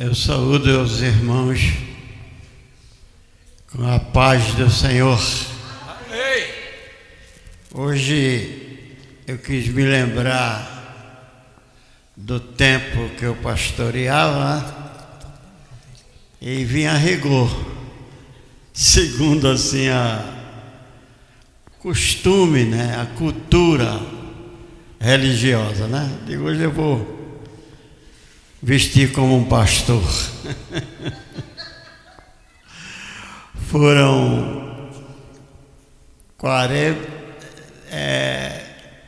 Eu saúdo os irmãos com a paz do Senhor. Amém. Hoje eu quis me lembrar do tempo que eu pastoreava e vim a rigor, segundo assim a costume, né, a cultura religiosa, né? Digo, hoje eu vou vestir como um pastor. Foram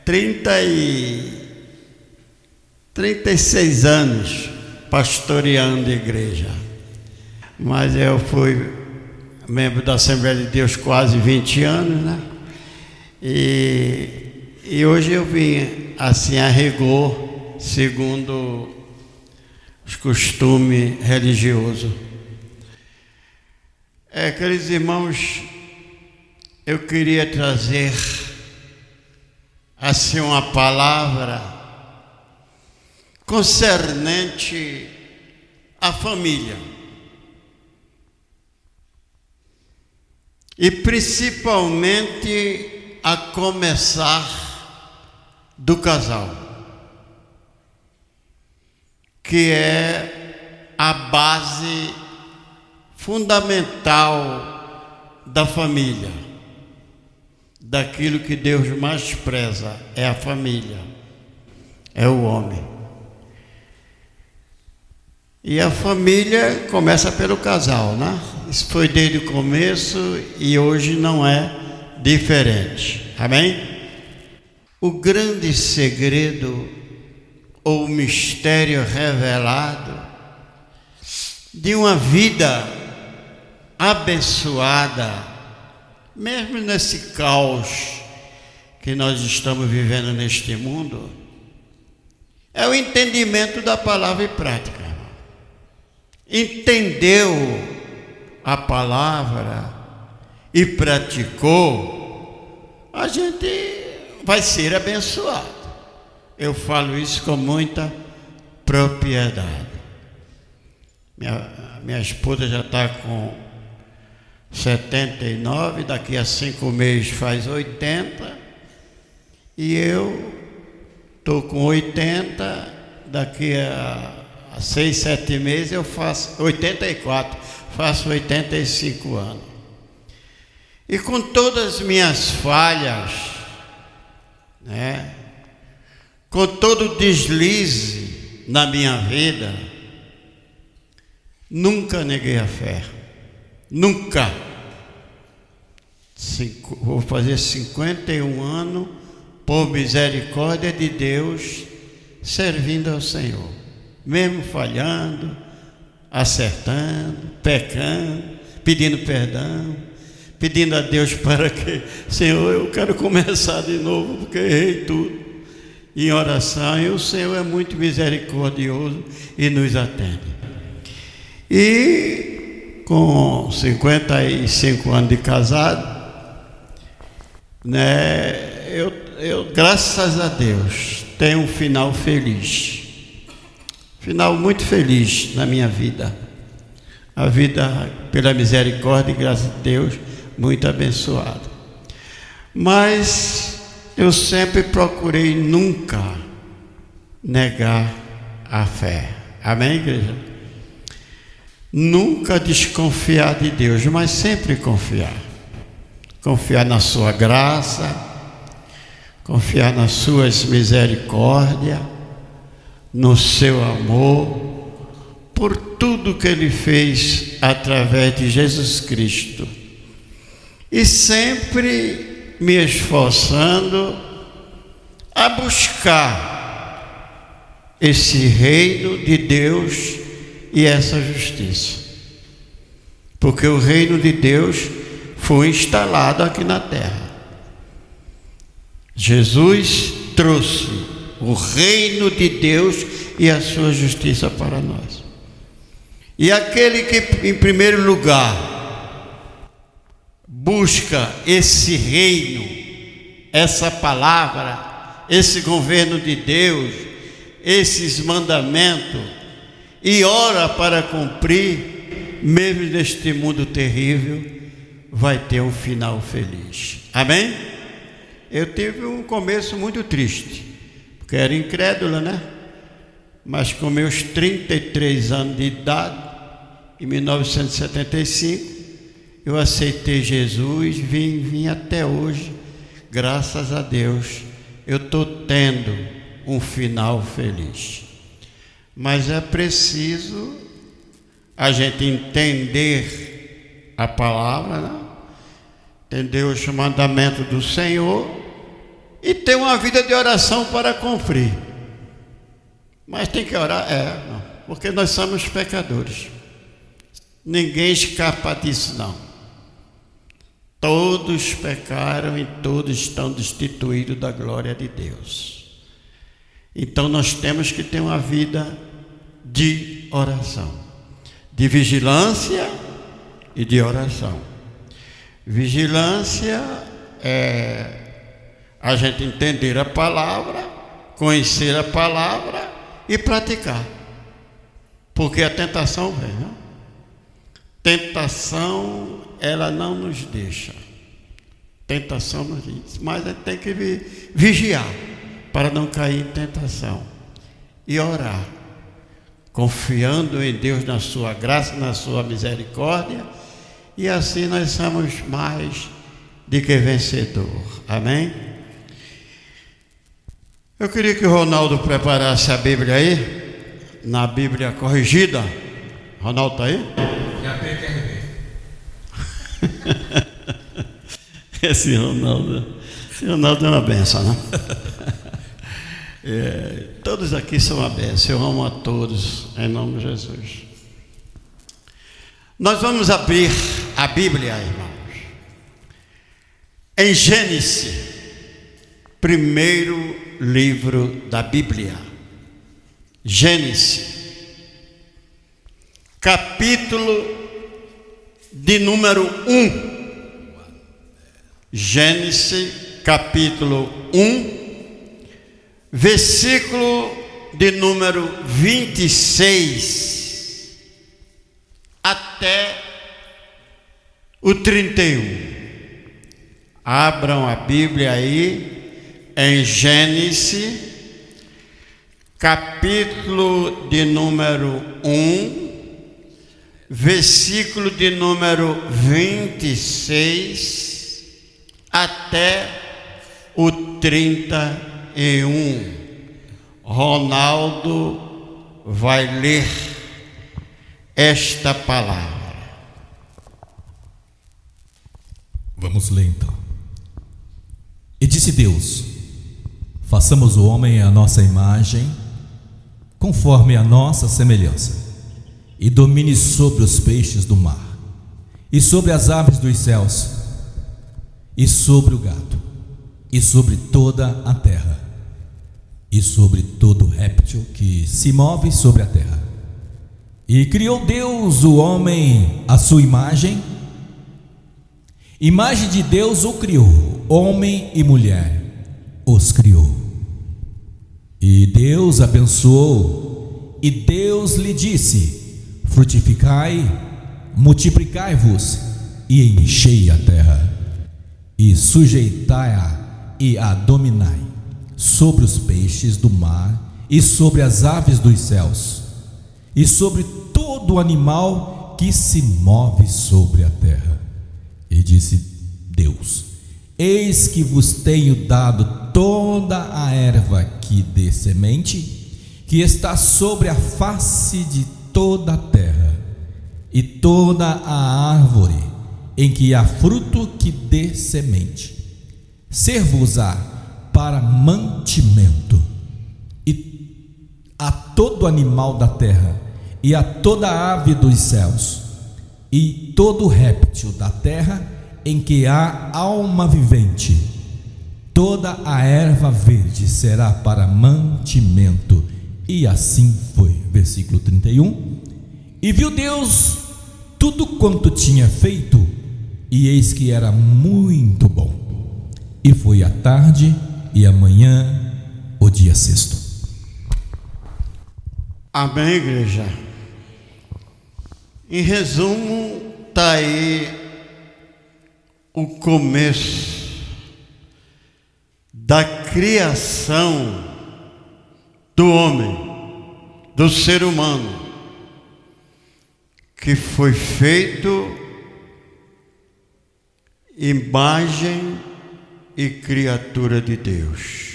36 anos pastoreando a igreja. Mas eu fui membro da Assembleia de Deus quase 20 anos, né? E hoje eu vim assim a rigor, segundo os costumes religiosos. Queridos irmãos, eu queria trazer assim uma palavra concernente à família e principalmente a começar do casal, que é a base fundamental da família. Daquilo que Deus mais preza é a família, é o homem. E a família começa pelo casal, né? Isso foi desde o começo e hoje não é diferente. Amém? O grande segredo ou mistério revelado de uma vida abençoada, mesmo nesse caos que nós estamos vivendo neste mundo, é o entendimento da palavra e prática. Entendeu a palavra e praticou, a gente vai ser abençoado. Eu falo isso com muita propriedade. Minha esposa já está com 79, daqui a 5 meses faz 80, e eu estou com 80, daqui a 6, 7 meses eu faço 84, faço 85 anos. E com todas as minhas falhas, né? Com todo o deslize na minha vida, nunca neguei a fé. Nunca. Vou fazer 51 anos, por misericórdia de Deus, servindo ao Senhor. Mesmo falhando, acertando, pecando, pedindo perdão, pedindo a Deus para que, Senhor, eu quero começar de novo, porque errei tudo. Em oração, e o Senhor é muito misericordioso e nos atende. E com 55 anos de casado, né, eu graças a Deus, tenho um final feliz. Final muito feliz na minha vida. A vida, pela misericórdia e graças a Deus, muito abençoada. Mas eu sempre procurei nunca negar a fé. Amém, igreja? Nunca desconfiar de Deus, mas sempre confiar. Confiar na sua graça, confiar nas suas misericórdias, no seu amor, por tudo que Ele fez através de Jesus Cristo. E sempre me esforçando a buscar esse reino de Deus e essa justiça, porque o reino de Deus foi instalado aqui na terra. Jesus trouxe o reino de Deus e a sua justiça para nós. E aquele que em primeiro lugar busca esse reino, essa palavra, esse governo de Deus, esses mandamentos, e ora para cumprir, mesmo neste mundo terrível, vai ter um final feliz. Amém? Eu tive um começo muito triste, porque era incrédulo, né? Mas com meus 33 anos de idade, em 1975, eu aceitei Jesus, vim até hoje, graças a Deus, eu estou tendo um final feliz. Mas é preciso a gente entender a palavra, né? Entender os mandamentos do Senhor e ter uma vida de oração para cumprir. Mas tem que orar? Não, porque nós somos pecadores. Ninguém escapa disso, não. Todos pecaram e todos estão destituídos da glória de Deus. Então nós temos que ter uma vida de oração, de vigilância e de oração. Vigilância é a gente entender a palavra, conhecer a palavra e praticar. Porque a tentação vem, não? Tentação, ela não nos deixa. Tentação nos diz, mas a gente tem que vigiar para não cair em tentação e orar, confiando em Deus, na sua graça, na sua misericórdia, e assim nós somos mais do que vencedor. Amém? Eu queria que o Ronaldo preparasse a Bíblia aí, na Bíblia corrigida. Ronaldo está aí? Esse Ronaldo é uma benção, né? Todos aqui são uma benção. Eu amo a todos, em nome de Jesus. Nós vamos abrir a Bíblia, irmãos, em Gênesis, primeiro livro da Bíblia. Gênesis, capítulo de número 1. Gênesis, capítulo 1, versículo de número 26 até o 31. Abram a Bíblia aí em Gênesis, capítulo de número 1, versículo de número 26 até o 31. Ronaldo vai ler esta palavra. Vamos ler então. E disse Deus: façamos o homem à nossa imagem, conforme a nossa semelhança, e domine sobre os peixes do mar, e sobre as aves dos céus, e sobre o gado, e sobre toda a terra, e sobre todo réptil que se move sobre a terra. E criou Deus o homem à sua imagem de Deus o criou, homem e mulher os criou. E Deus abençoou, e Deus lhe disse: frutificai, multiplicai-vos e enchei a terra, e sujeitai-a e a dominai sobre os peixes do mar, e sobre as aves dos céus, e sobre todo animal que se move sobre a terra. E disse Deus: eis que vos tenho dado toda a erva que dê semente, que está sobre a face de toda a terra, e toda a árvore em que há fruto que dê semente, ser-vos-á para mantimento, e a todo animal da terra, e a toda ave dos céus, e todo réptil da terra em que há alma vivente, toda a erva verde será para mantimento. E assim foi. Versículo 31. E viu Deus tudo quanto tinha feito, e eis que era muito bom. E foi a tarde e amanhã o dia sexto. Amém, igreja? Em resumo, está aí o começo da criação do homem, do ser humano, que foi feito imagem e criatura de Deus.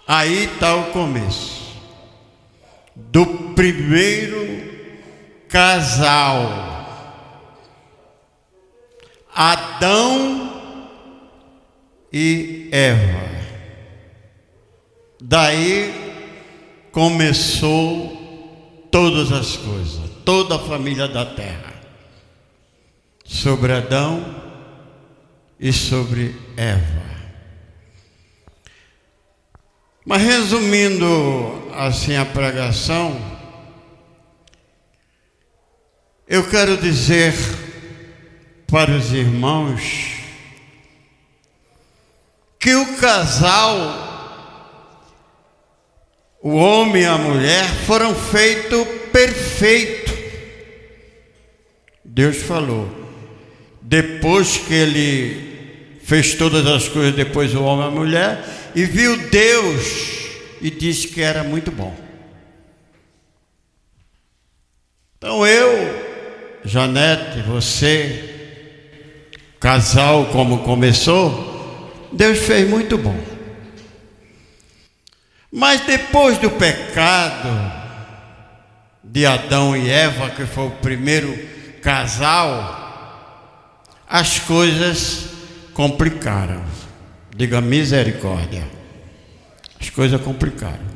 Aí está o começo do primeiro casal, Adão e Eva. Daí começou todas as coisas, toda a família da terra, sobre Adão e sobre Eva. Mas resumindo assim a pregação, eu quero dizer para os irmãos que o casal, o homem e a mulher, foram feitos perfeitos. Deus falou, depois que ele fez todas as coisas, depois o homem e a mulher, e viu Deus e disse que era muito bom. Então eu, Janete, você, casal como começou, Deus fez muito bom. Mas depois do pecado de Adão e Eva, que foi o primeiro casal, as coisas complicaram. Diga misericórdia. As coisas complicaram.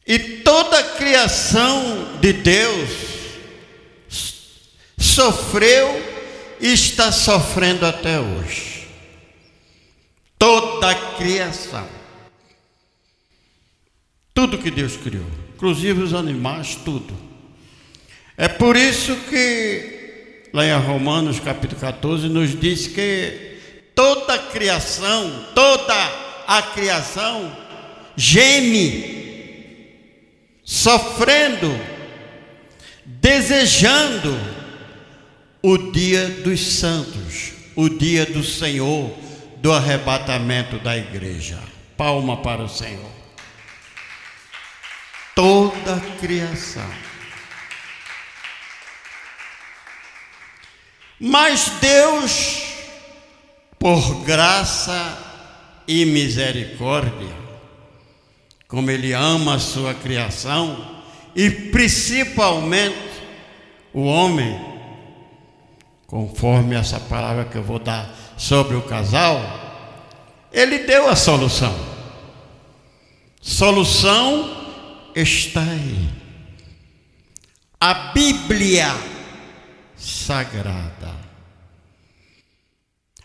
E toda a criação de Deus sofreu e está sofrendo até hoje. Toda a criação. Tudo que Deus criou, inclusive os animais, tudo. É por isso que lá em Romanos capítulo 14 nos diz que toda a criação geme, sofrendo, desejando o dia dos santos, o dia do Senhor, do arrebatamento da igreja. Palma para o Senhor. Toda a criação. Mas Deus, por graça e misericórdia, como Ele ama a sua criação, e principalmente o homem, conforme essa palavra que eu vou dar sobre o casal, Ele deu a solução. Solução está aí. A Bíblia Sagrada.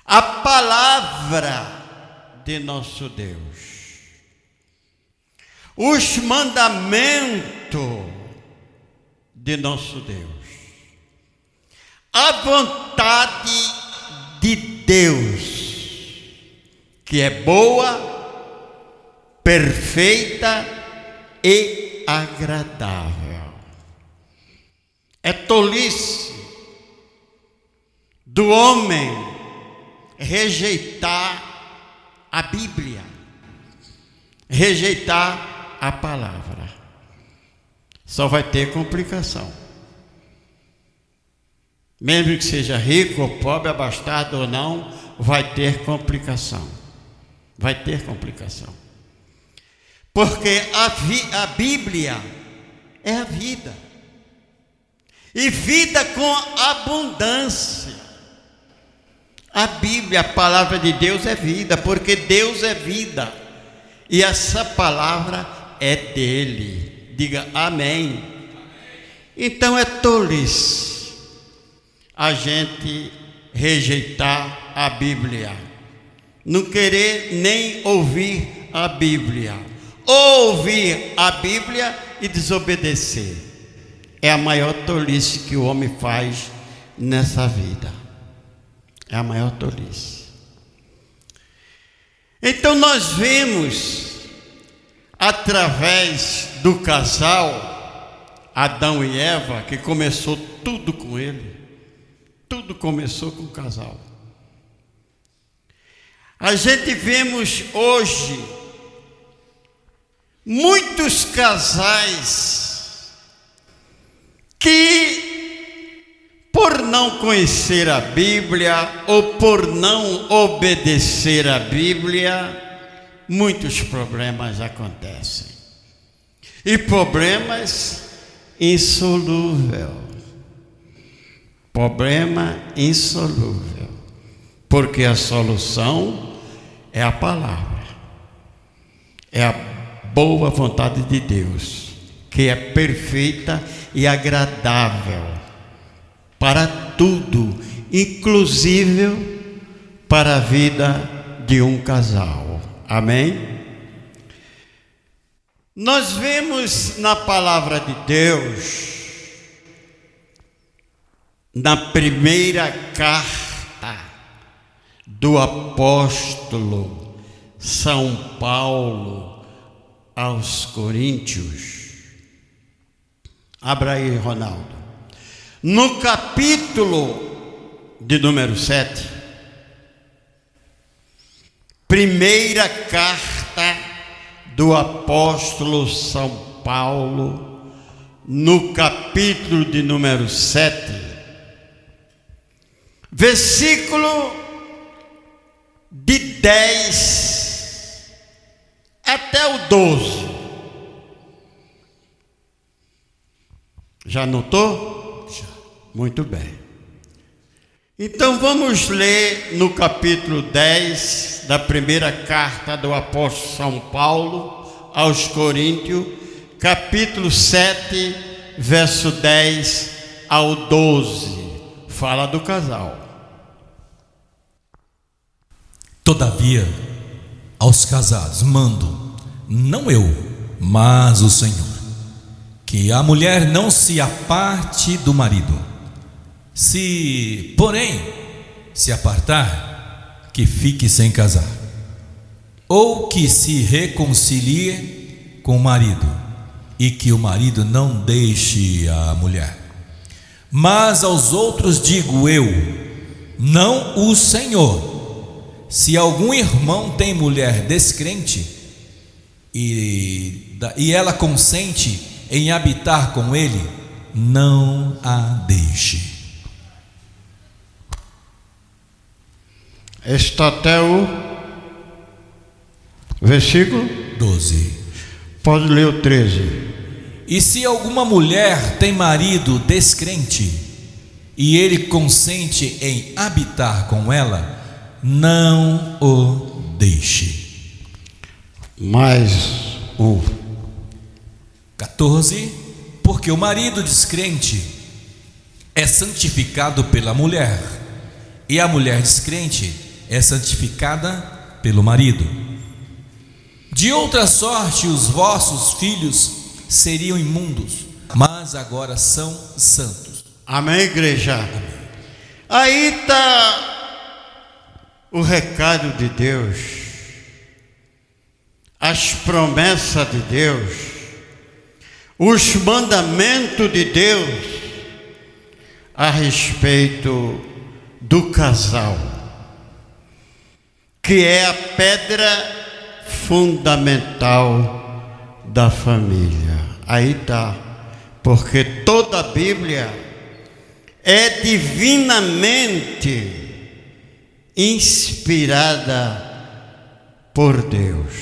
A palavra de nosso Deus. Os mandamentos de nosso Deus. A vontade de Deus, que é boa, perfeita e agradável. É tolice do homem rejeitar a Bíblia, rejeitar a palavra. Só vai ter complicação. Mesmo que seja rico ou pobre, abastado ou não, vai ter complicação. Vai ter complicação. Porque a Bíblia é a vida. E vida com abundância. A Bíblia, a palavra de Deus é vida, porque Deus é vida. E essa palavra é dele. Diga amém. Então é tolice a gente rejeitar a Bíblia. Não querer nem ouvir a Bíblia. Ouvir a Bíblia e desobedecer. É a maior tolice que o homem faz nessa vida. É a maior tolice. Então nós vemos, através do casal, Adão e Eva, que começou tudo com ele. Tudo começou com o casal. A gente vemos hoje muitos casais que, por não conhecer a Bíblia ou por não obedecer a Bíblia, muitos problemas acontecem. E problemas insolúveis. Problema insolúvel. Porque a solução é a palavra. É a boa vontade de Deus, que é perfeita e agradável para tudo, inclusive para a vida de um casal. Amém? Nós vemos na palavra de Deus, na primeira carta do apóstolo São Paulo aos Coríntios. Abra aí, Ronaldo. No capítulo de número 7, primeira carta do apóstolo São Paulo, no capítulo de número 7, versículo de 10 até o 12. Já anotou? Já. Muito bem. Então vamos ler no capítulo 10 da primeira carta do apóstolo São Paulo aos Coríntios, capítulo 7, verso 10 ao 12. Fala do casal. Todavia, aos casados mando, não eu, mas o Senhor, que a mulher não se aparte do marido. Se, porém, se apartar, que fique sem casar, ou que se reconcilie com o marido, e que o marido não deixe a mulher. Mas aos outros digo eu, não o Senhor: se algum irmão tem mulher descrente e ela consente em habitar com ele, não a deixe. Está até o versículo 12. Pode ler o 13. E se alguma mulher tem marido descrente e ele consente em habitar com ela, não o deixe. Mais um. 14. Porque o marido descrente é santificado pela mulher, e a mulher descrente é santificada pelo marido. De outra sorte, os vossos filhos seriam imundos, mas agora são santos. Amém, igreja? Amém. Aí está o recado de Deus, as promessas de Deus, os mandamentos de Deus a respeito do casal, que é a pedra fundamental da família. Aí está, porque toda a Bíblia é divinamente inspirada por Deus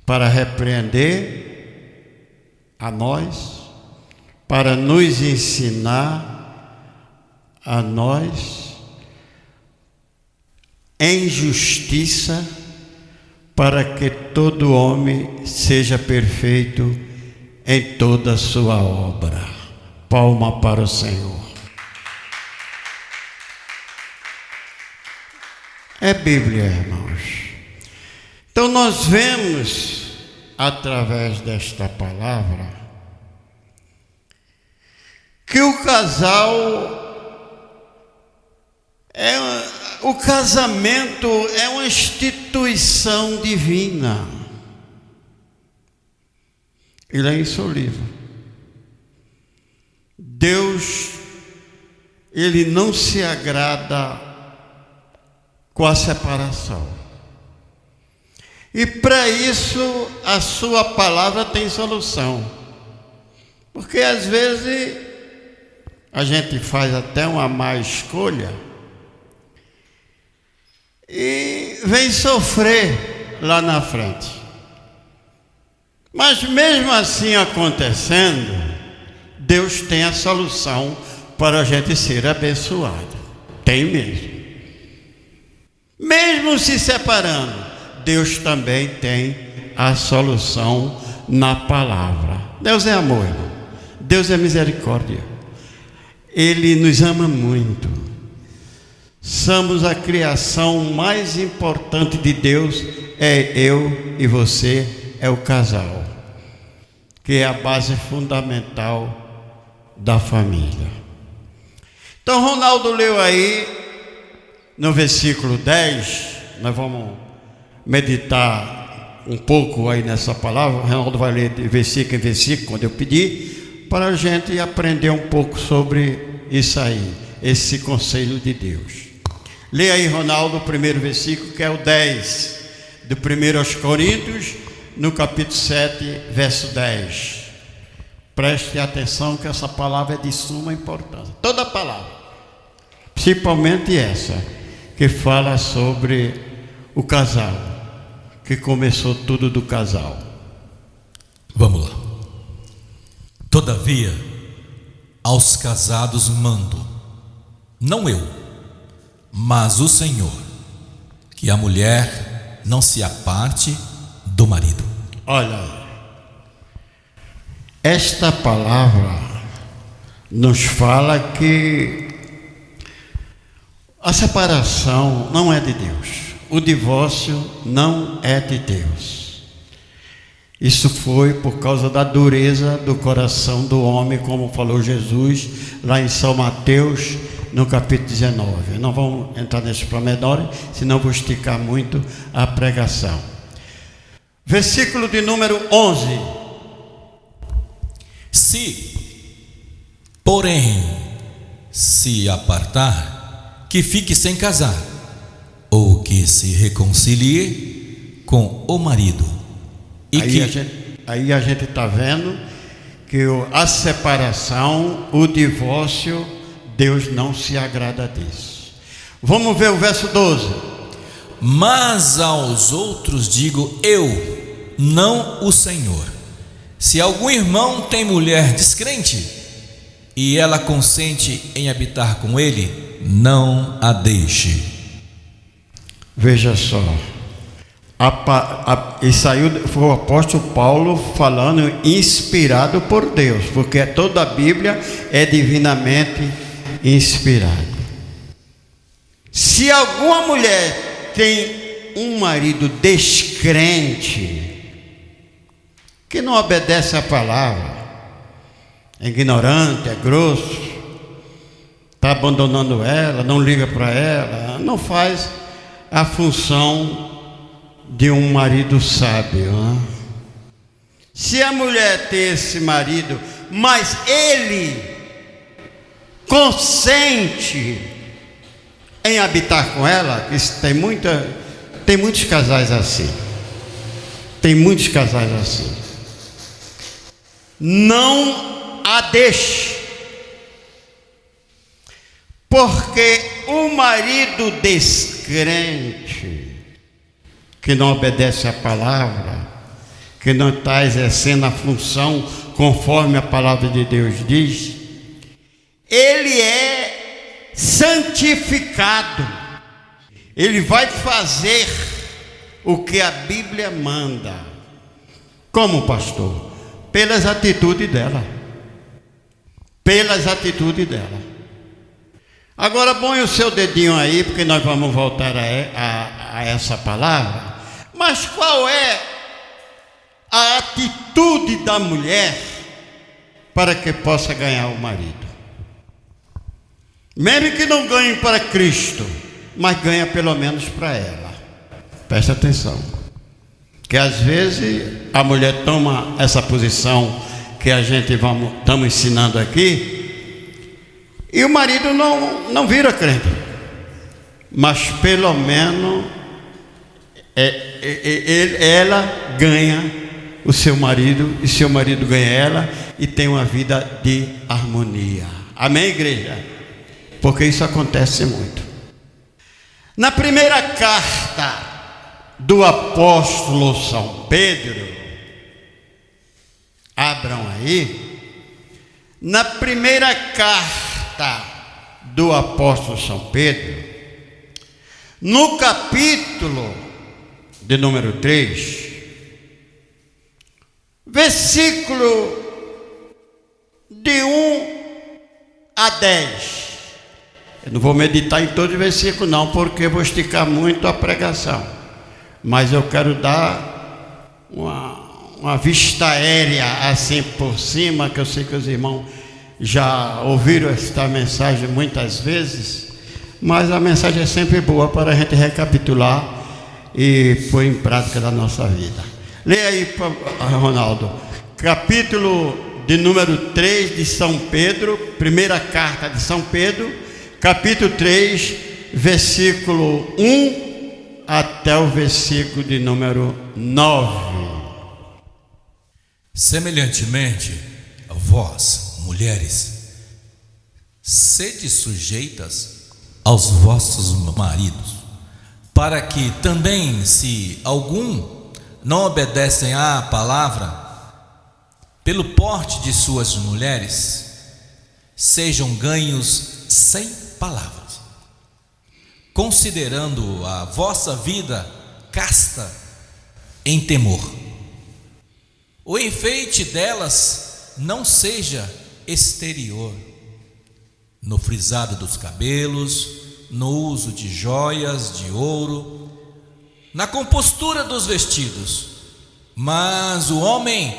para repreender a nós, para nos ensinar a nós em justiça, para que todo homem seja perfeito em toda a sua obra. Palma para o Senhor. É Bíblia, irmãos. Então nós vemos, através desta palavra, que o casamento é uma instituição divina. Ele é insolúvel. Deus, Ele não se agrada com a separação. E para isso a sua palavra tem solução. Porque às vezes a gente faz até uma má escolha e vem sofrer lá na frente. Mas mesmo assim acontecendo, Deus tem a solução para a gente ser abençoado. Tem mesmo. Mesmo se separando, Deus também tem a solução na palavra. Deus é amor, irmão. Deus é misericórdia. Ele nos ama muito. Somos a criação mais importante de Deus. É eu e você, é o casal, que é a base fundamental da família. Então Ronaldo leu aí no versículo 10, nós vamos meditar um pouco aí nessa palavra. O Ronaldo vai ler de versículo em versículo, quando eu pedir, para a gente aprender um pouco sobre isso aí, esse conselho de Deus. Lê aí, Ronaldo, o primeiro versículo, que é o 10, do 1 aos Coríntios, no capítulo 7, verso 10. Preste atenção que essa palavra é de suma importância. Toda palavra, principalmente essa, que fala sobre o casal, que começou tudo do casal. Vamos lá. Todavia, aos casados mando, não eu, mas o Senhor, que a mulher não se aparte do marido. Olha, esta palavra nos fala que a separação não é de Deus, o divórcio não é de Deus. Isso foi por causa da dureza do coração do homem, como falou Jesus lá em São Mateus, no capítulo 19. Não vamos entrar nesse pormenor, senão vou esticar muito a pregação. Versículo de número 11. Se, porém, se apartar, que fique sem casar, ou que se reconcilie com o marido. E aí a gente está vendo que a separação, o divórcio, Deus não se agrada disso. Vamos ver o verso 12. Mas aos outros digo eu, não o Senhor: se algum irmão tem mulher descrente e ela consente em habitar com ele, não a deixe. Veja só, isso aí foi o apóstolo Paulo falando, inspirado por Deus, porque toda a Bíblia é divinamente inspirada. Se alguma mulher tem um marido descrente, que não obedece à palavra, é ignorante, é grosso, está abandonando ela, não liga para ela, não faz a função de um marido sábio, né? Se a mulher tem esse marido, mas ele consente em habitar com ela, tem muitos casais assim. Tem muitos casais assim. Não a deixe, porque o marido descrente, que não obedece à palavra, que não está exercendo a função conforme a palavra de Deus diz, ele é santificado, ele vai fazer o que a Bíblia manda. Como, pastor? Pelas atitudes dela. Pelas atitudes dela. Agora põe o seu dedinho aí, porque nós vamos voltar a essa palavra. Mas qual é a atitude da mulher para que possa ganhar o marido? Mesmo que não ganhe para Cristo, mas ganha pelo menos para ela. Presta atenção, que às vezes a mulher toma essa posição que a gente estamos ensinando aqui, E o marido não vira crente, mas pelo menos ela ganha o seu marido, e seu marido ganha ela, e tem uma vida de harmonia. Amém, igreja? Porque isso acontece muito. Na primeira carta do apóstolo São Pedro, abram aí, na primeira carta do apóstolo São Pedro, no capítulo de número 3, versículo de 1 a 10. Eu não vou meditar em todo o versículo não, porque eu vou esticar muito a pregação, mas eu quero dar uma vista aérea assim por cima, que eu sei que os irmãos já ouviram esta mensagem muitas vezes, mas a mensagem é sempre boa para a gente recapitular e pôr em prática da nossa vida. Leia aí, Ronaldo, capítulo de número 3 de São Pedro, primeira carta de São Pedro, capítulo 3, versículo 1 até o versículo de número 9. Semelhantemente, vós, mulheres, sede sujeitas aos vossos maridos, para que também, se algum não obedecem à palavra, pelo porte de suas mulheres, sejam ganhos sem palavras, considerando a vossa vida casta em temor. O enfeite delas não seja exterior, no frisado dos cabelos, no uso de joias de ouro, na compostura dos vestidos, mas o homem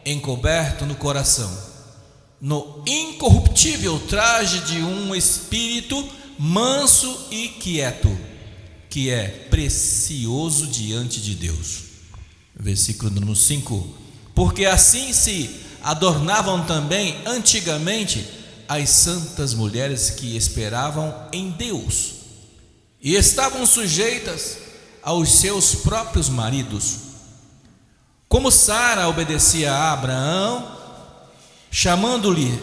encoberto no coração, no incorruptível traje de um espírito manso e quieto, que é precioso diante de Deus. Versículo número 5. Porque assim se adornavam também antigamente as santas mulheres que esperavam em Deus e estavam sujeitas aos seus próprios maridos, como Sara obedecia a Abraão, chamando-lhe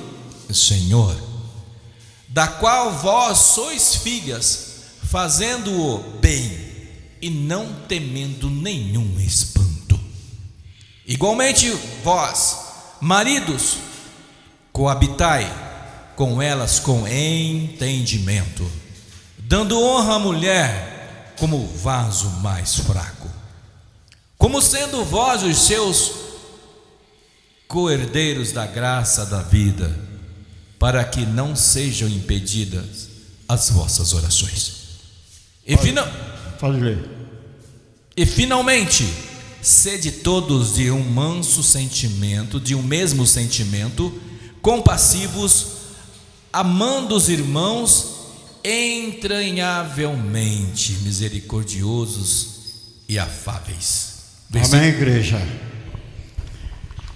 Senhor, da qual vós sois filhas, fazendo-o bem e não temendo nenhum espanto. Igualmente vós, maridos, coabitai com elas com entendimento, dando honra à mulher como vaso mais fraco, como sendo vós os seus co-herdeiros da graça da vida, para que não sejam impedidas as vossas orações. Pode ler. E finalmente, sede todos de um manso sentimento, de um mesmo sentimento, compassivos, amando os irmãos, entranhavelmente misericordiosos e afáveis. Amém, igreja.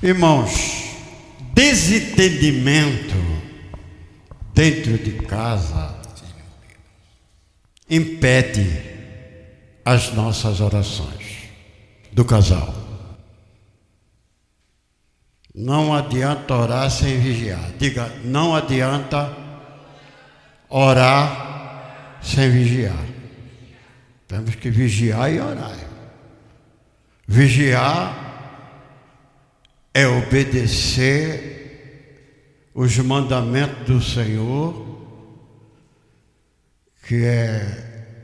Irmãos, desentendimento dentro de casa impede as nossas orações do casal. Não adianta orar sem vigiar. Diga, não adianta orar sem vigiar. Temos que vigiar e orar. Vigiar é obedecer os mandamentos do Senhor, que é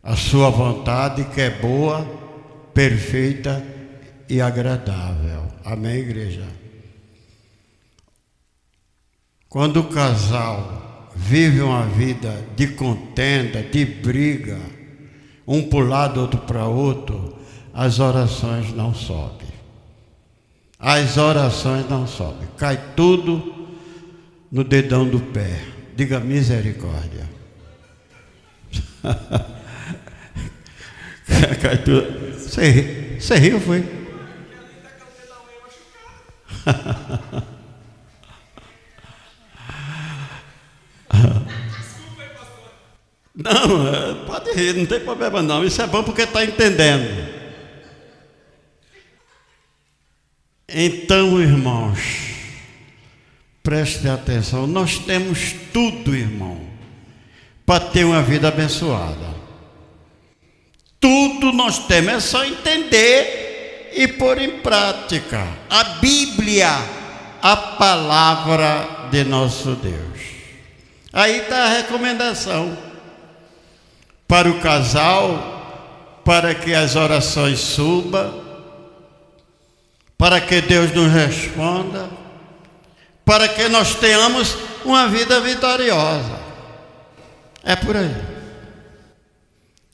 a sua vontade, que é boa, perfeita e agradável. Amém, igreja? Quando o casal vive uma vida de contenda, de briga, um para o lado, outro para outro, as orações não sobem. As orações não sobem. Cai tudo no dedão do pé. Diga misericórdia. Cai tudo. Você riu, foi? Não, pode rir, não tem problema não. Isso é bom porque está entendendo. Então, irmãos, preste atenção. Nós temos tudo, irmão, para ter uma vida abençoada. Tudo nós temos, é só entender e pôr em prática. A Bíblia, a palavra de nosso Deus. Aí está a recomendação para o casal, para que as orações subam, para que Deus nos responda, para que nós tenhamos uma vida vitoriosa. É por aí.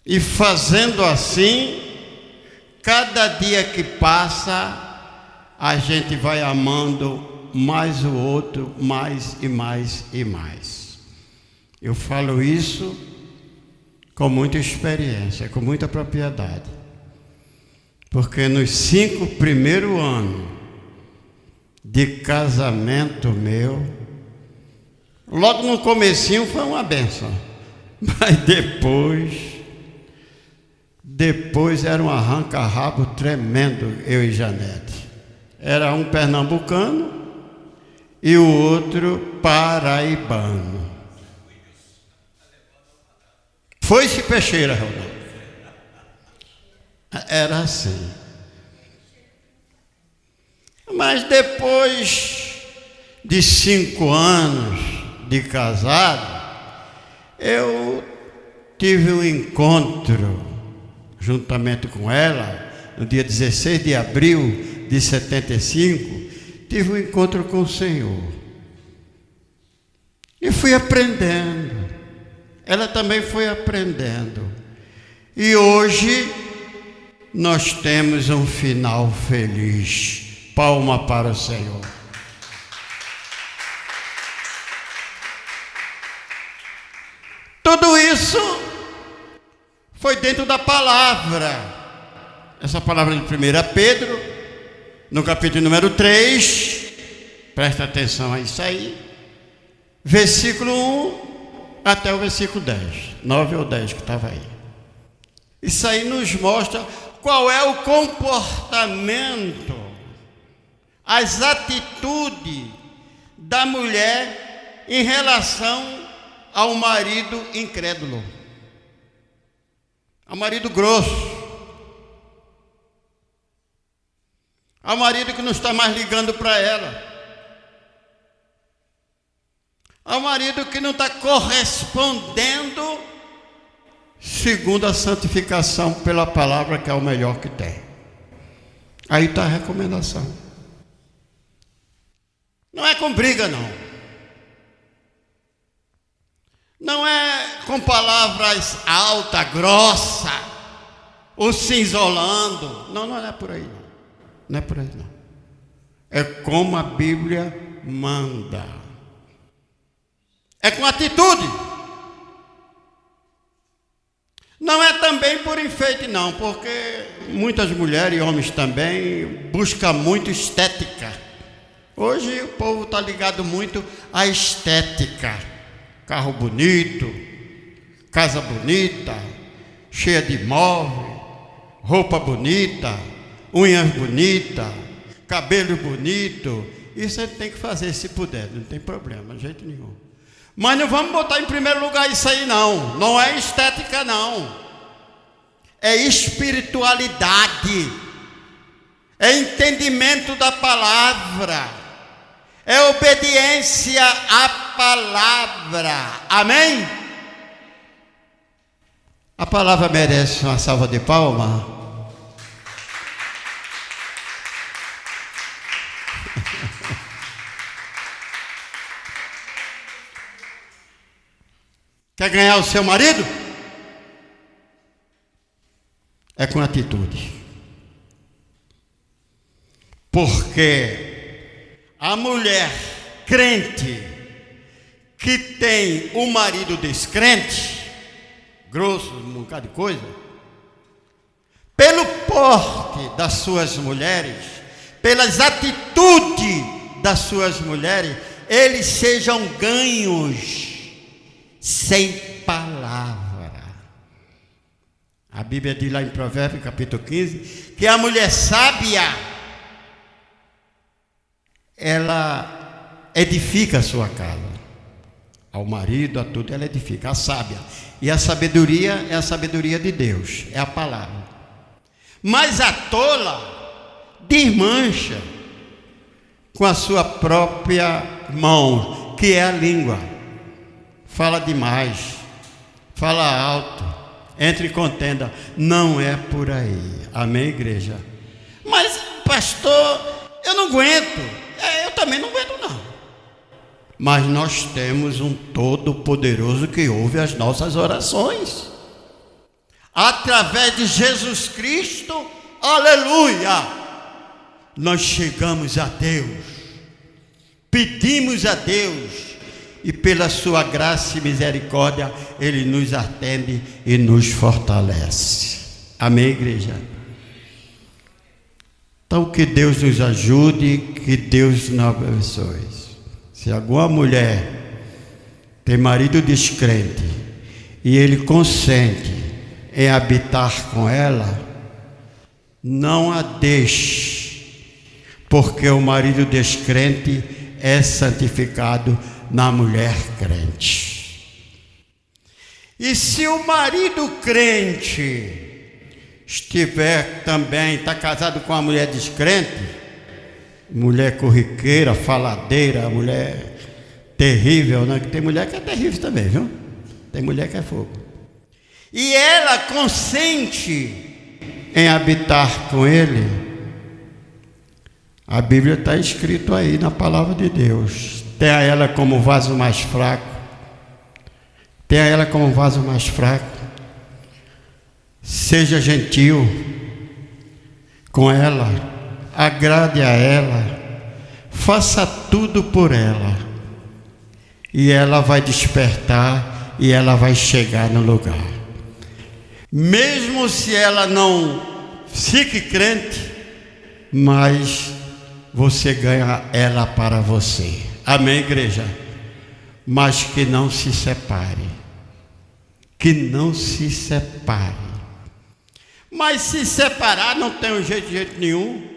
E fazendo assim, cada dia que passa, a gente vai amando mais o outro, mais e mais e mais. Eu falo isso com muita experiência, com muita propriedade. Porque nos 5 primeiros anos de casamento meu, logo no comecinho foi uma bênção. Mas depois era um arranca-rabo tremendo, eu e Janete. Era um pernambucano e o outro paraibano. Foi-se peixeira, Ronaldo. Era assim. Mas depois de 5 anos de casado, eu tive um encontro juntamente com ela, no dia 16 de abril de 75, tive um encontro com o Senhor. E fui aprendendo. Ela também foi aprendendo. E hoje nós temos um final feliz. Palma para o Senhor. Tudo isso foi dentro da palavra. Essa palavra de 1 Pedro, no capítulo número 3, presta atenção a isso aí, versículo 1 até o versículo 10, 9 ou 10 que estava aí. Isso aí nos mostra qual é o comportamento, as atitudes da mulher em relação ao marido incrédulo, ao marido grosso, ao marido que não está mais ligando para ela, ao marido que não está correspondendo segundo a santificação pela palavra, que é o melhor que tem. Aí está a recomendação. Não é com briga, não. Não é com palavras altas, grossas, ou se isolando. Não, não é por aí, não. Não é por aí, não. É como a Bíblia manda. É com atitude. Não é também por enfeite, não, porque muitas mulheres e homens também buscam muito estética. Hoje o povo está ligado muito à estética. Carro bonito, casa bonita, cheia de móvel, roupa bonita, unhas bonitas, cabelo bonito. Isso a gente tem que fazer se puder, não tem problema, de jeito nenhum. Mas não vamos botar em primeiro lugar isso aí, não. Não é estética, não. É espiritualidade. É entendimento da palavra. É obediência à palavra. Amém? A palavra merece uma salva de palmas. Quer ganhar o seu marido? É com atitude. Porque a mulher crente que tem um marido descrente, grosso, um bocado de coisa, pelo porte das suas mulheres, pelas atitudes das suas mulheres, eles sejam ganhos sem palavra. A Bíblia diz lá em Provérbios, capítulo 15, que a mulher sábia, ela edifica a sua casa. Ao marido, a tudo, ela edifica, a sábia. E a sabedoria é a sabedoria de Deus, é a palavra. Mas a tola desmancha com a sua própria mão, que é a língua. Fala demais, fala alto, entra em contenda. Não é por aí. Amém, igreja? Mas, pastor, eu não aguento. Eu também não aguento, não. Mas nós temos um Todo-Poderoso que ouve as nossas orações. Através de Jesus Cristo, aleluia, nós chegamos a Deus, pedimos a Deus, e pela sua graça e misericórdia, Ele nos atende e nos fortalece. Amém, igreja? Então, que Deus nos ajude, que Deus nos abençoe. Se alguma mulher tem marido descrente e ele consente em habitar com ela, não a deixe, porque o marido descrente é santificado na mulher crente. E se o marido crente estiver também, está casado com uma mulher descrente, mulher corriqueira, faladeira, mulher terrível, né? Tem mulher que é terrível também, viu? Tem mulher que é fogo. E ela consente em habitar com ele. A Bíblia está escrito aí na palavra de Deus. Tenha ela como vaso mais fraco. Tenha ela como vaso mais fraco. Seja gentil com ela. Agrade a ela, faça tudo por ela, e ela vai despertar e ela vai chegar no lugar. Mesmo se ela não fique crente, mas você ganha ela para você. Amém, igreja? Mas que não se separe, que não se separe. Mas se separar não tem jeito de jeito nenhum.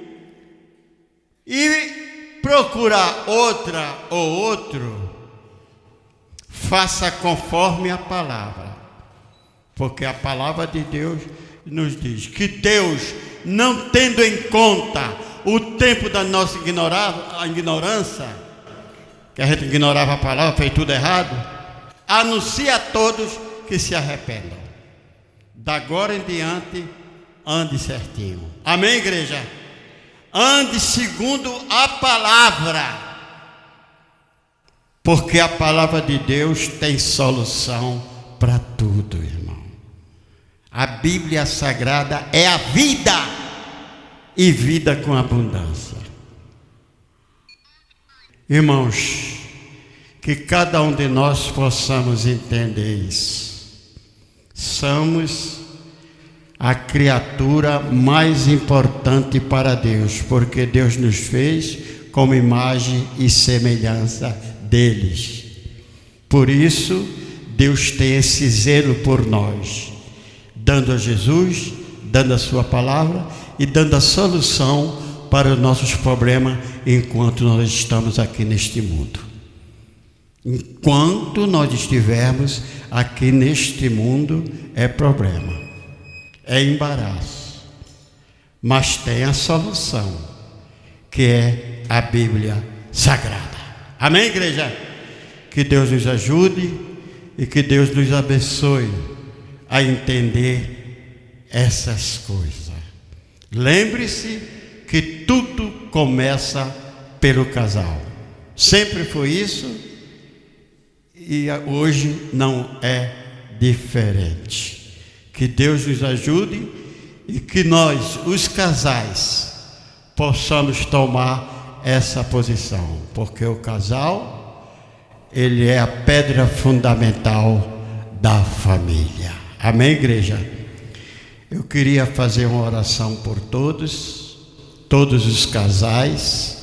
E procurar outra ou outro, faça conforme a palavra, porque a palavra de Deus nos diz que Deus, não tendo em conta o tempo da nossa ignorância, que a gente ignorava a palavra, fez tudo errado, anuncia a todos que se arrependam. Da agora em diante, ande certinho. Amém, igreja? Ande segundo a palavra, porque a palavra de Deus tem solução para tudo, irmão. A Bíblia Sagrada é a vida, e vida com abundância. Irmãos, que cada um de nós possamos entender isso. Somos a criatura mais importante para Deus, porque Deus nos fez como imagem e semelhança deles. Por isso, Deus tem esse zelo por nós, dando a Jesus, dando a sua palavra e dando a solução para os nossos problemas enquanto nós estamos aqui neste mundo. Enquanto nós estivermos aqui neste mundo, é problema. É embaraço, mas tem a solução, que é a Bíblia Sagrada. Amém, igreja? Que Deus nos ajude e que Deus nos abençoe a entender essas coisas. Lembre-se que tudo começa pelo casal. Sempre foi isso e hoje não é diferente. Que Deus nos ajude e que nós, os casais, possamos tomar essa posição, porque o casal, ele é a pedra fundamental da família. Amém, igreja? Eu queria fazer uma oração por todos os casais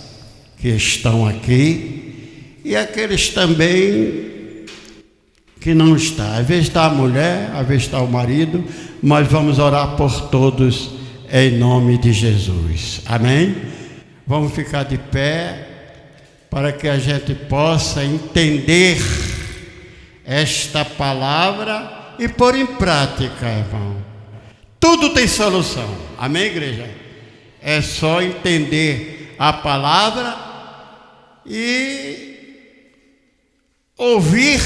que estão aqui e aqueles também que não estão. Às vezes está a mulher, às vezes está o marido, mas vamos orar por todos em nome de Jesus. Amém? Vamos ficar de pé para que a gente possa entender esta palavra e pôr em prática, irmão. Tudo tem solução. Amém, igreja? É só entender a palavra e ouvir,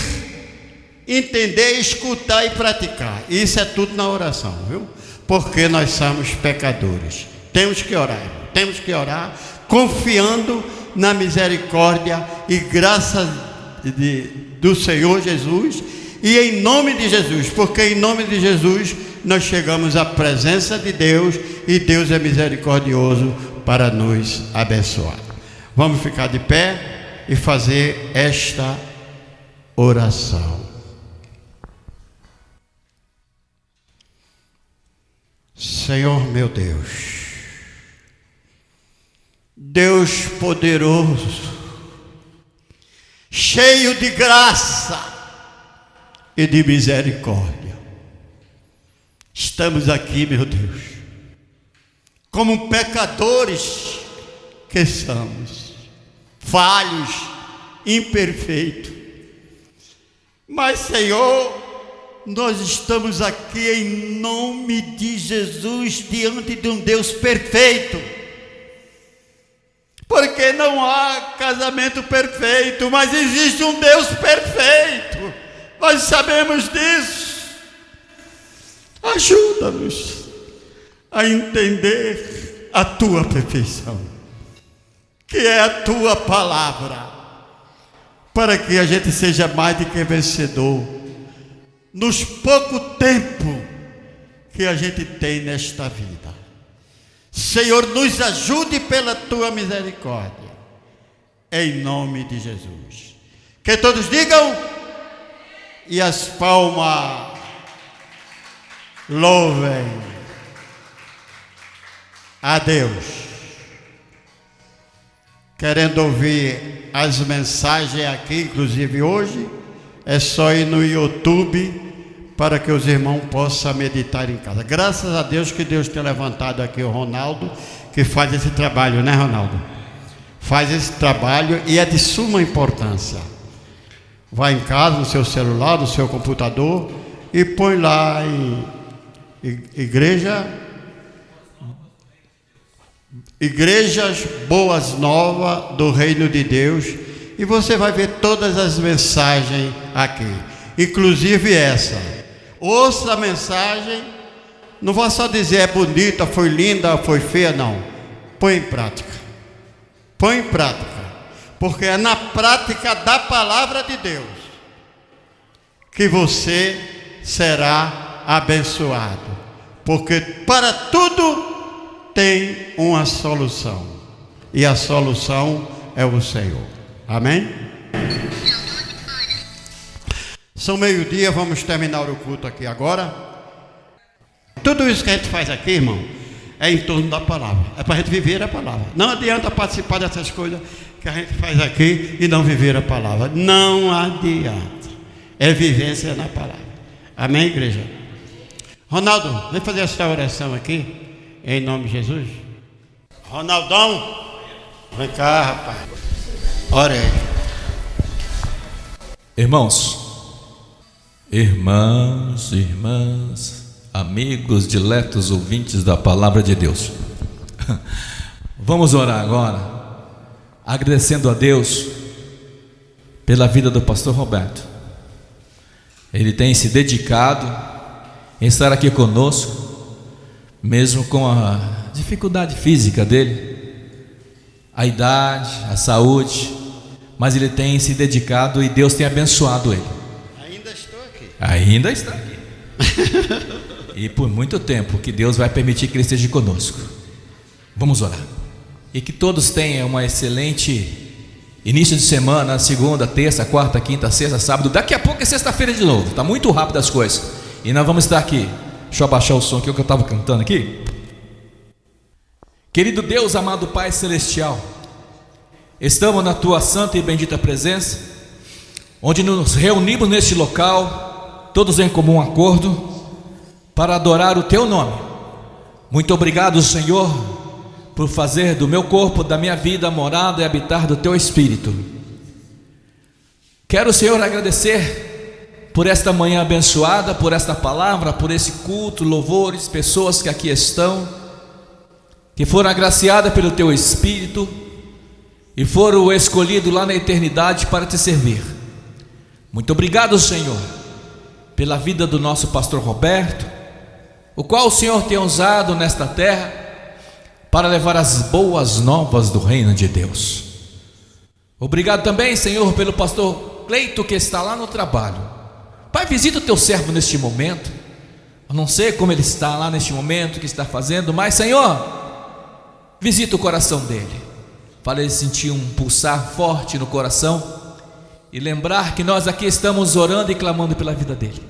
entender, escutar e praticar. Isso é tudo na oração, viu? Porque nós somos pecadores. Temos que orar, irmão. Temos que orar confiando na misericórdia e graça do Senhor Jesus, e em nome de Jesus, porque em nome de Jesus nós chegamos à presença de Deus, e Deus é misericordioso para nos abençoar. Vamos ficar de pé e fazer esta oração. Senhor meu Deus, Deus poderoso, cheio de graça e de misericórdia, estamos aqui, meu Deus, como pecadores que somos, falhos, imperfeitos, mas Senhor, nós estamos aqui em nome de Jesus, diante de um Deus perfeito, porque não há casamento perfeito, mas existe um Deus perfeito, nós sabemos disso. Ajuda-nos a entender a tua perfeição, que é a tua palavra, para que a gente seja mais do que vencedor nos pouco tempo que a gente tem nesta vida. Senhor, nos ajude pela tua misericórdia, em nome de Jesus. Que todos digam, e as palmas louvem a Deus. Querendo ouvir as mensagens aqui, inclusive hoje, é só ir no YouTube para que os irmãos possam meditar em casa. Graças a Deus que Deus tem levantado aqui o Ronaldo, que faz esse trabalho, né, Ronaldo? Faz esse trabalho e é de suma importância. Vai em casa, no seu celular, no seu computador, e põe lá em Igrejas Boas Novas do Reino de Deus, e você vai ver todas as mensagens aqui, inclusive essa. Ouça a mensagem, não vou só dizer é bonita, foi linda, foi feia, não. Põe em prática. Põe em prática. Porque é na prática da palavra de Deus que você será abençoado. Porque para tudo tem uma solução. E a solução é o Senhor. Amém? São meio-dia, vamos terminar o culto aqui agora. Tudo isso que a gente faz aqui, irmão, é em torno da palavra. É para a gente viver a palavra. Não adianta participar dessas coisas que a gente faz aqui e não viver a palavra. Não adianta. É vivência na palavra. Amém, igreja? Ronaldo, vem fazer essa oração aqui, em nome de Jesus. Ronaldão, vem cá, rapaz. Ora aí. Irmãos, irmãs, amigos, diletos ouvintes da palavra de Deus, vamos orar agora, agradecendo a Deus pela vida do pastor Roberto. Ele tem se dedicado em estar aqui conosco, mesmo com a dificuldade física dele, a idade, a saúde, mas ele tem se dedicado e Deus tem abençoado ele. Ainda estou aqui. Ainda está aqui. E por muito tempo que Deus vai permitir que ele esteja conosco. Vamos orar. E que todos tenham uma excelente início de semana, segunda, terça, quarta, quinta, sexta, sábado. Daqui a pouco é sexta-feira de novo. Está muito rápido as coisas. E nós vamos estar aqui. Deixa eu abaixar o som aqui, o que eu estava cantando aqui. Querido Deus, amado Pai Celestial, estamos na Tua santa e bendita presença, onde nos reunimos neste local, todos em comum acordo, para adorar o teu nome. Muito obrigado, Senhor, por fazer do meu corpo, da minha vida, morada e habitar do teu Espírito. Quero, Senhor, agradecer por esta manhã abençoada, por esta palavra, por esse culto, louvores, pessoas que aqui estão, que foram agraciadas pelo teu Espírito e foram escolhidos lá na eternidade para te servir. Muito obrigado, Senhor, pela vida do nosso pastor Roberto, o qual o Senhor tem usado nesta terra para levar as boas novas do reino de Deus. Obrigado também, Senhor, pelo pastor Cleito, que está lá no trabalho. Pai, visita o teu servo neste momento. Eu não sei como ele está lá neste momento, o que está fazendo, mas, Senhor, visita o coração dele. Para ele sentir um pulsar forte no coração e lembrar que nós aqui estamos orando e clamando pela vida dele,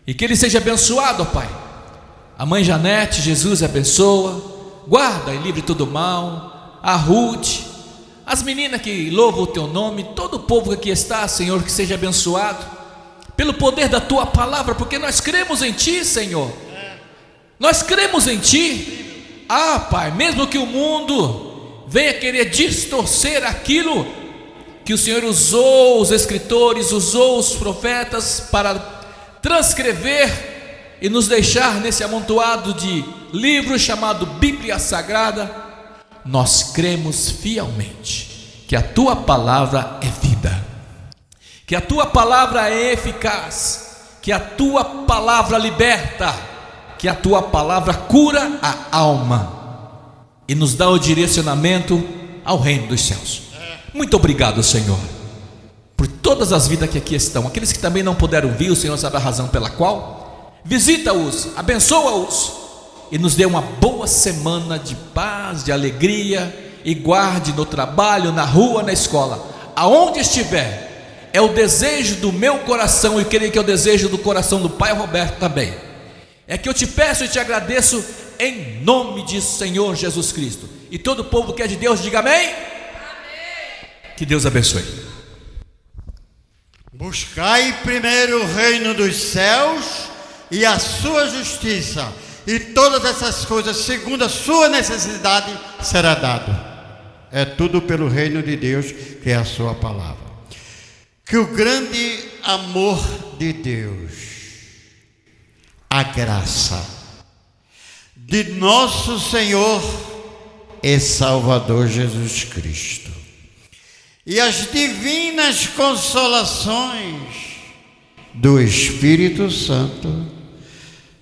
e que ele seja abençoado, ó Pai. A mãe Janete, Jesus abençoa, guarda e livre todo mal. A Ruth, as meninas que louvam o teu nome, todo o povo que aqui está, Senhor, que seja abençoado pelo poder da tua palavra, porque nós cremos em ti, Senhor. Nós cremos em ti. Pai, mesmo que o mundo venha querer distorcer aquilo que o Senhor usou os escritores, usou os profetas para transcrever e nos deixar nesse amontoado de livros chamado Bíblia Sagrada, nós cremos fielmente que a tua palavra é vida, que a tua palavra é eficaz, que a tua palavra liberta, que a tua palavra cura a alma e nos dá o direcionamento ao reino dos céus. Muito obrigado, Senhor, por todas as vidas que aqui estão, aqueles que também não puderam vir, o Senhor sabe a razão pela qual. Visita-os, abençoa-os e nos dê uma boa semana de paz, de alegria, e guarde no trabalho, na rua, na escola, aonde estiver. É o desejo do meu coração, e creio que é o desejo do coração do Pai Roberto também. É que eu te peço e te agradeço em nome de Senhor Jesus Cristo. E todo o povo que é de Deus diga amém. Amém. Que Deus abençoe. Buscai primeiro o reino dos céus e a sua justiça, e todas essas coisas, segundo a sua necessidade, será dado. É tudo pelo reino de Deus, que é a sua palavra. Que o grande amor de Deus, a graça de nosso Senhor e Salvador Jesus Cristo e as divinas consolações do Espírito Santo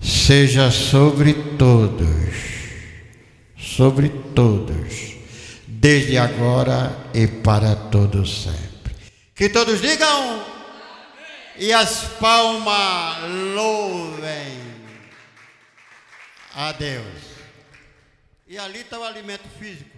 seja sobre todos, desde agora e para todo sempre. Que todos digam amém. E as palmas louvem a Deus. E ali está o alimento físico.